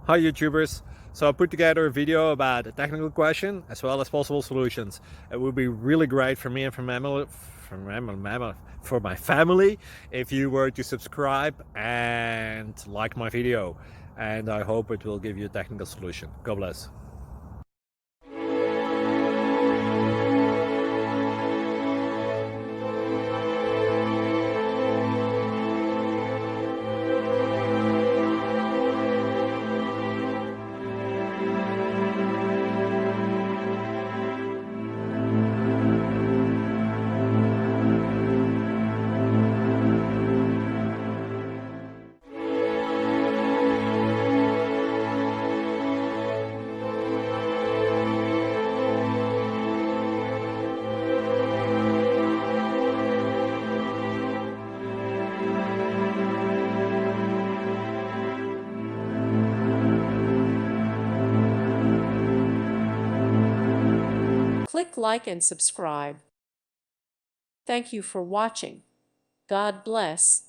Hi YouTubers. So I put together a video about a technical question as well as possible solutions. It would be really great for me and for my family if you were to subscribe and like my video. And I hope it will give you a technical solution. God bless. Click like and subscribe. Thank you for watching. God bless.